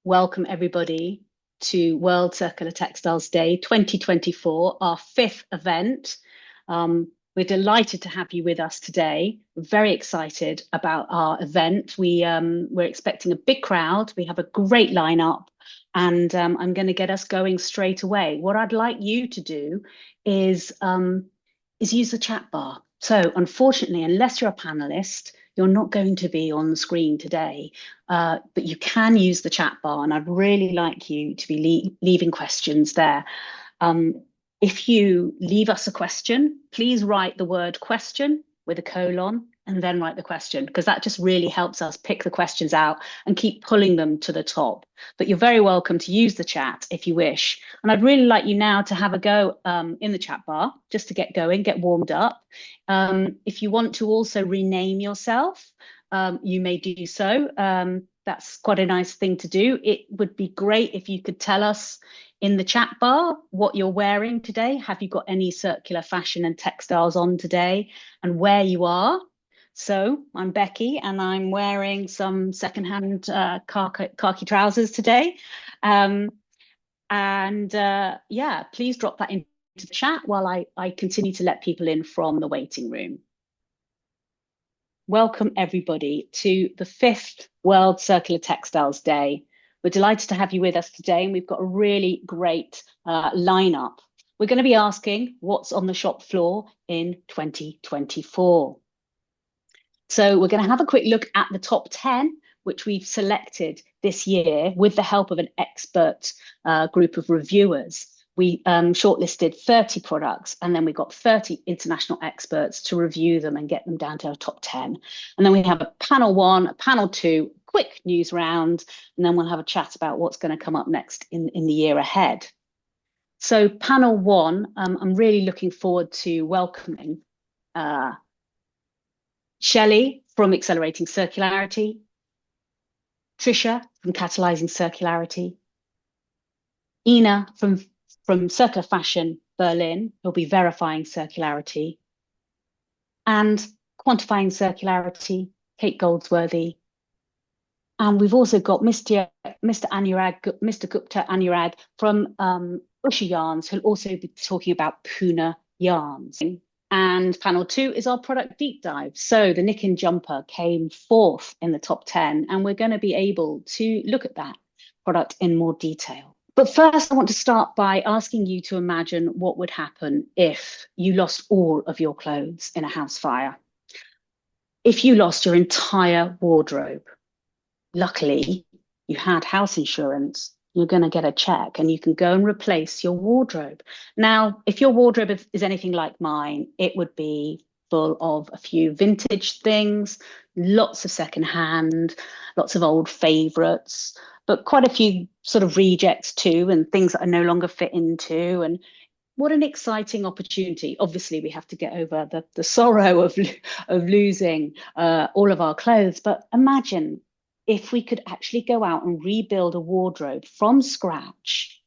welcome everybody to World Circular Textiles Day 2024, our fifth event. We're delighted to have you with us today. We're very excited about our event. We're expecting a big crowd. We have a great lineup, and I'm going to get us going straight away. What I'd like you to do is use the chat bar. So unfortunately, unless you're a panelist, you're not going to be on the screen today, but you can use the chat bar, and I'd really like you to be leaving questions there. If you leave us a question, please write the word question with a colon and then write the question, because that just really helps us pick the questions out and keep pulling them to the top. But you're very welcome to use the chat if you wish. And I'd really like you now to have a go in the chat bar, just to get going, get warmed up. If you want to also rename yourself, you may do so. That's quite a nice thing to do. It would be great if you could tell us in the chat bar what you're wearing today. Have you got any circular fashion and textiles on today, and where you are? So I'm Becky, and I'm wearing some secondhand khaki trousers today. Yeah, please drop that into the chat while I continue to let people in from the waiting room. Welcome everybody to the fifth World Circular Textiles Day. We're delighted to have you with us today, and we've got a really great lineup. We're going to be asking what's on the shop floor in 2024. So we're going to have a quick look at the top 10, which we've selected this year with the help of an expert group of reviewers. We shortlisted 30 products, and then we got 30 international experts to review them and get them down to our top 10. And then we have a panel one, a panel two, quick news round, and then we'll have a chat about what's going to come up next in the year ahead. So panel one, I'm really looking forward to welcoming Shelley from Accelerating Circularity, Trisha from Catalyzing Circularity, Ina from Circular Fashion Berlin, who'll be verifying circularity, and Quantifying Circularity, Kate Goldsworthy. And we've also got Mr. Gupta Anurag from Usha Yarns, who'll also be talking about Pune yarns. And panel two is our product deep dive. So the Nikin jumper came fourth in the top 10, and we're going to be able to look at that product in more detail. But first, I want to start by asking you to imagine what would happen if you lost all of your clothes in a house fire. If you lost your entire wardrobe, luckily you had house insurance. You're going to get a check and you can go and replace your wardrobe. Now, if your wardrobe is anything like mine, it would be full of a few vintage things, lots of secondhand, lots of old favorites, but quite a few sort of rejects too, and things that I no longer fit into. And what an exciting opportunity. Obviously, we have to get over the sorrow of losing all of our clothes. But imagine if we could actually go out and rebuild a wardrobe from scratch,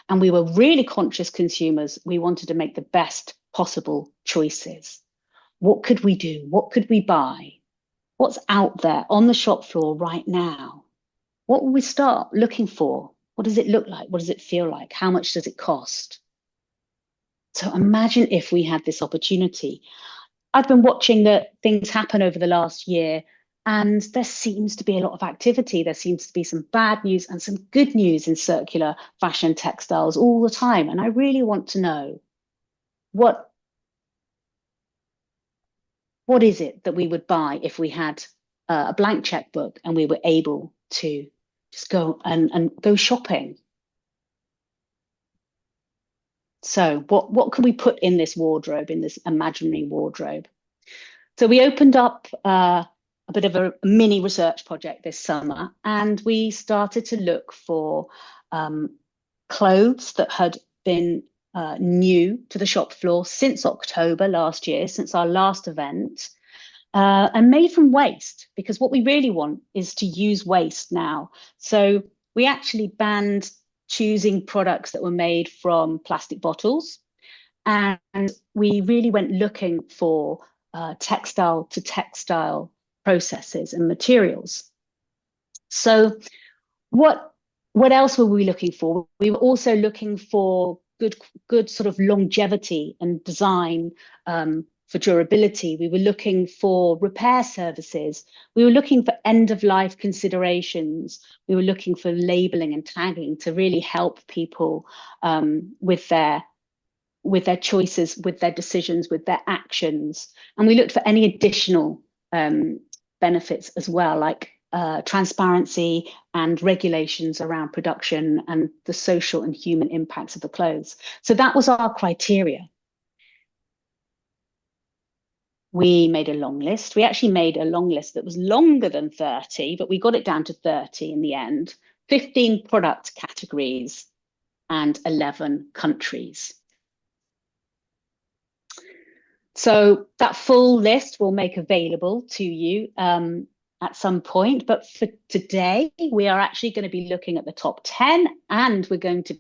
and we were really conscious consumers. We wanted to make the best possible choices. What could we do? What could we buy? What's out there on the shop floor right now? What will we start looking for? What does it look like? What does it feel like? How much does it cost? So imagine if we had this opportunity. I've been watching the things happen over the last year, and there seems to be a lot of activity. There seems to be some bad news and some good news in circular fashion textiles all the time. And I really want to know what is it that we would buy if we had a blank checkbook and we were able to just go and go shopping. So what can we put in this wardrobe, in this imaginary wardrobe? So we opened up a bit of a mini research project this summer, and we started to look for clothes that had been new to the shop floor since October last year, since our last event, and made from waste, because what we really want is to use waste now. So we actually banned choosing products that were made from plastic bottles, and we really went looking for textile to textile processes and materials. So what What else were we looking for? We were also looking for good sort of longevity and design, for durability. We were looking for repair services. We were looking for end of life considerations. We were looking for labeling and tagging to really help people, with their choices, with their decisions, with their actions. And we looked for any additional, benefits as well, like transparency and regulations around production and the social and human impacts of the clothes. So that was our criteria. We made a long list. We actually made a long list that was longer than 30, but we got it down to 30 in the end. 15 product categories and 11 countries. So that full list we'll make available to you, at some point. But for today, we are actually going to be looking at the top 10, and we're going to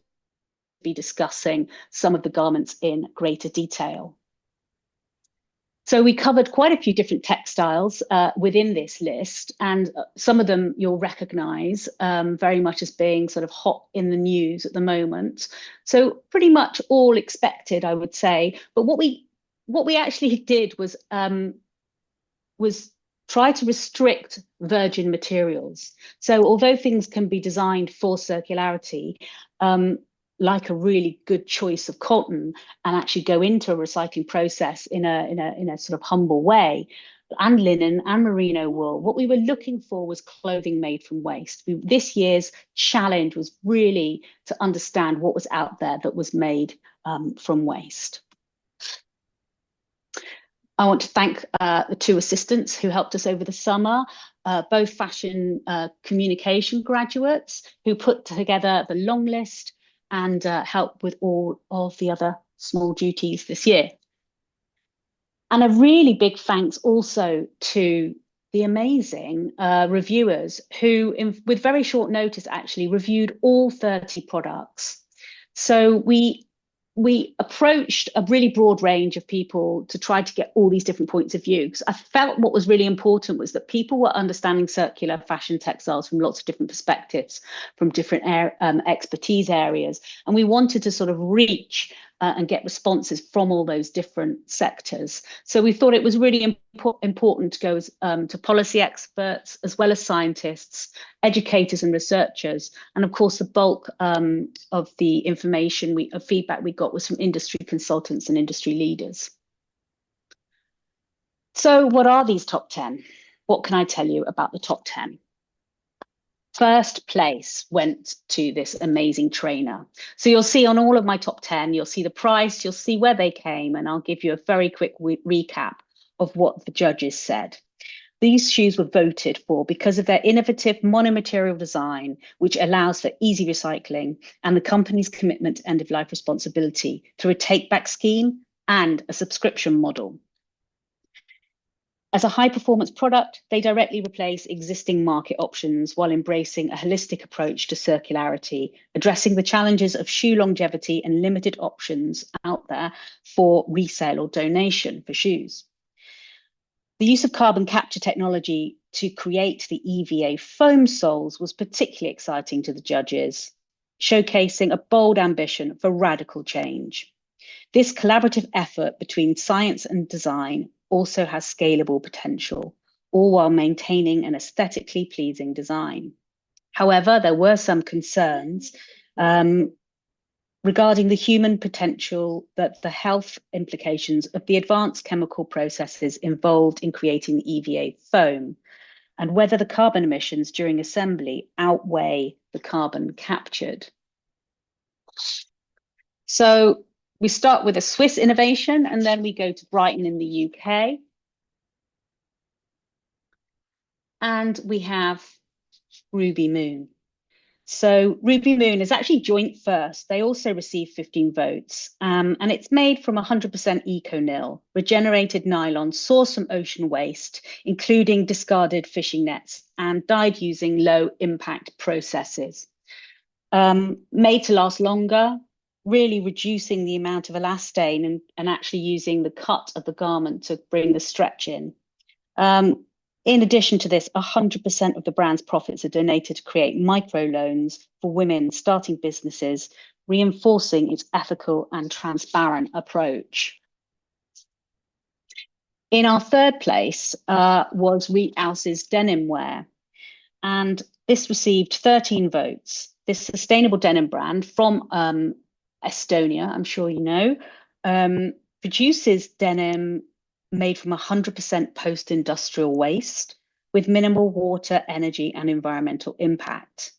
be discussing some of the garments in greater detail. So we covered quite a few different textiles within this list, and some of them you'll recognise very much as being sort of hot in the news at the moment. So pretty much all expected, I would say. But what we actually did was try to restrict virgin materials. So although things can be designed for circularity, like a really good choice of cotton, and actually go into a recycling process in a sort of humble way, and linen and merino wool, what we were looking for was clothing made from waste. This year's challenge was really to understand what was out there that was made from waste. I want to thank the two assistants who helped us over the summer, both fashion communication graduates who put together the long list and helped with all of the other small duties this year. And a really big thanks also to the amazing reviewers who, with very short notice, actually reviewed all 30 products. So we approached a really broad range of people to try to get all these different points of view, because I felt what was really important was that people were understanding circular fashion textiles from lots of different perspectives, from different expertise areas. And we wanted to sort of reach and get responses from all those different sectors. So we thought it was really important to go to policy experts, as well as scientists, educators and researchers. And of course, the bulk of the information, of feedback we got was from industry consultants and industry leaders. So what are these top 10? What can I tell you about the top 10? First place went to this amazing trainer. So you'll see on all of my top 10, you'll see the price, you'll see where they came, and I'll give you a very quick recap of what the judges said. These shoes were voted for because of their innovative monomaterial design, which allows for easy recycling, and the company's commitment to end-of-life responsibility through a take-back scheme and a subscription model. As a high-performance product, they directly replace existing market options while embracing a holistic approach to circularity, addressing the challenges of shoe longevity and limited options out there for resale or donation for shoes. The use of carbon capture technology to create the EVA foam soles was particularly exciting to the judges, showcasing a bold ambition for radical change. This collaborative effort between science and design also has scalable potential, all while maintaining an aesthetically pleasing design. However, there were some concerns regarding the human potential, that the health implications of the advanced chemical processes involved in creating the EVA foam, and whether the carbon emissions during assembly outweigh the carbon captured. So we start with a Swiss innovation, and then we go to Brighton in the UK. And we have Ruby Moon. So Ruby Moon is actually joint first. They also received 15 votes, and it's made from 100% eco-nil, regenerated nylon sourced from ocean waste, including discarded fishing nets, and dyed using low impact processes. Made to last longer, really reducing the amount of elastane and actually using the cut of the garment to bring the stretch in. In addition to this, 100% of the brand's profits are donated to create microloans for women starting businesses, reinforcing its ethical and transparent approach. In our third place was Wheat House's denim wear, and this received 13 votes. This sustainable denim brand from Estonia, I'm sure you know, produces denim made from 100% post-industrial waste with minimal water, energy, and environmental impact.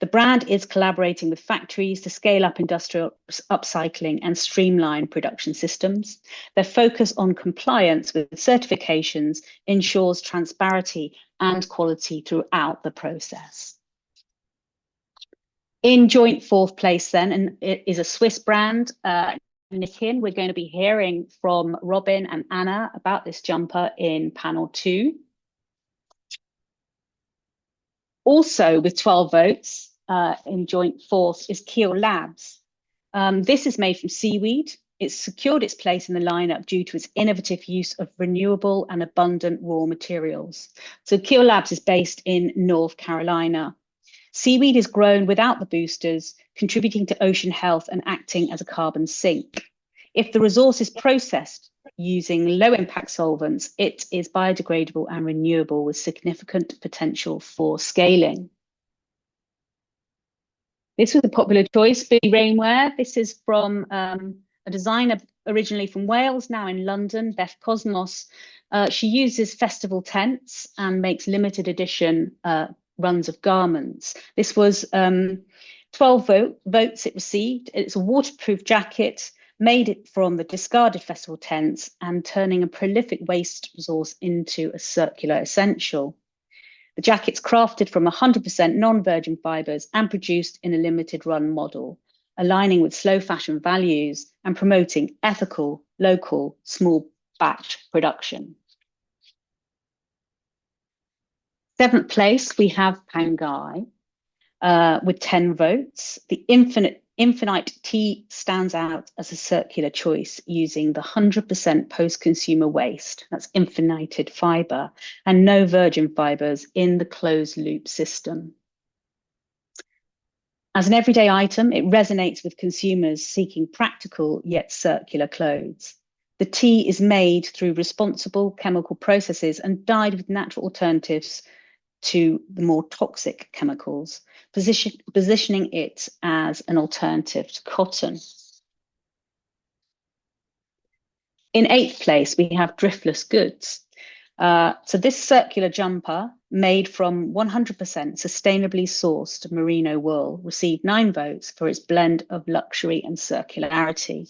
The brand is collaborating with factories to scale up industrial upcycling and streamline production systems. Their focus on compliance with certifications ensures transparency and quality throughout the process. In joint fourth place then, and it is a Swiss brand, Nikin. We're going to be hearing from Robin and Anna about this jumper in panel 2. Also with 12 votes in joint fourth is Keel Labs. This is made from seaweed. It's secured its place in the lineup due to its innovative use of renewable and abundant raw materials. So Keel Labs is based in North Carolina. Seaweed is grown without the boosters, contributing to ocean health and acting as a carbon sink. If the resource is processed using low-impact solvents, it is biodegradable and renewable with significant potential for scaling. This was a popular choice, Billy Rainwear. This is from a designer originally from Wales, now in London, Beth Cosmos. She uses festival tents and makes limited edition runs of garments. This was 12 votes it received. It's a waterproof jacket made it from the discarded festival tents and turning a prolific waste resource into a circular essential. The jacket's crafted from 100% non-virgin fibres and produced in a limited run model, aligning with slow fashion values and promoting ethical, local, small batch production. Seventh place, we have Pangai with 10 votes. The Infinite Tea stands out as a circular choice using the 100% post-consumer waste, that's infinited fibre, and no virgin fibres in the closed loop system. As an everyday item, it resonates with consumers seeking practical yet circular clothes. The tea is made through responsible chemical processes and dyed with natural alternatives to the more toxic chemicals, positioning it as an alternative to cotton. In eighth place, we have Driftless Goods. So this circular jumper made from 100% sustainably sourced merino wool received 9 votes for its blend of luxury and circularity.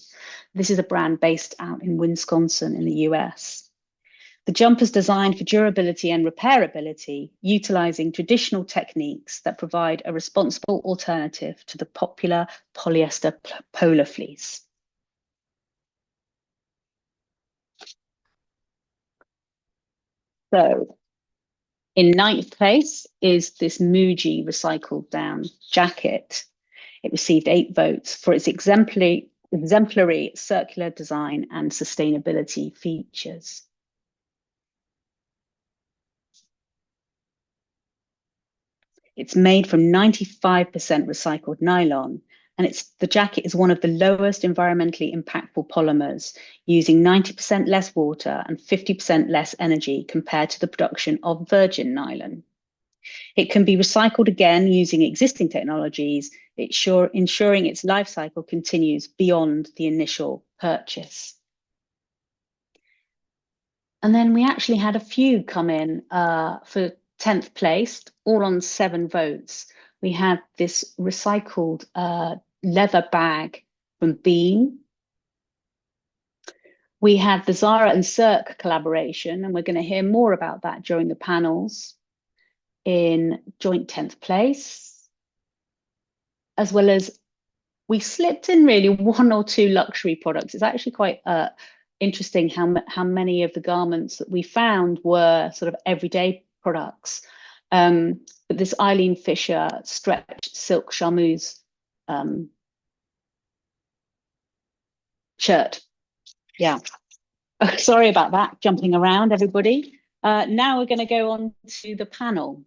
This is a brand based out in Wisconsin in the US. The jumper is designed for durability and repairability, utilising traditional techniques that provide a responsible alternative to the popular polyester polar fleece. So, in ninth place is this Muji recycled down jacket. It received 8 votes for its exemplary circular design and sustainability features. It's made from 95% recycled nylon, and the jacket is one of the lowest environmentally impactful polymers, using 90% less water and 50% less energy compared to the production of virgin nylon. It can be recycled again using existing technologies, ensuring its life cycle continues beyond the initial purchase. And then we actually had a few come in for 10th place, all on 7 votes. We had this recycled leather bag from Beam. We had the Zara and Cirque collaboration, and we're going to hear more about that during the panels, in joint 10th place, as well as we slipped in really 1 or 2 luxury products. It's actually quite interesting how many of the garments that we found were sort of everyday products. But this Eileen Fisher stretched silk charmeuse shirt. Yeah. Sorry about that, jumping around, everybody. Now we're going to go on to the panel.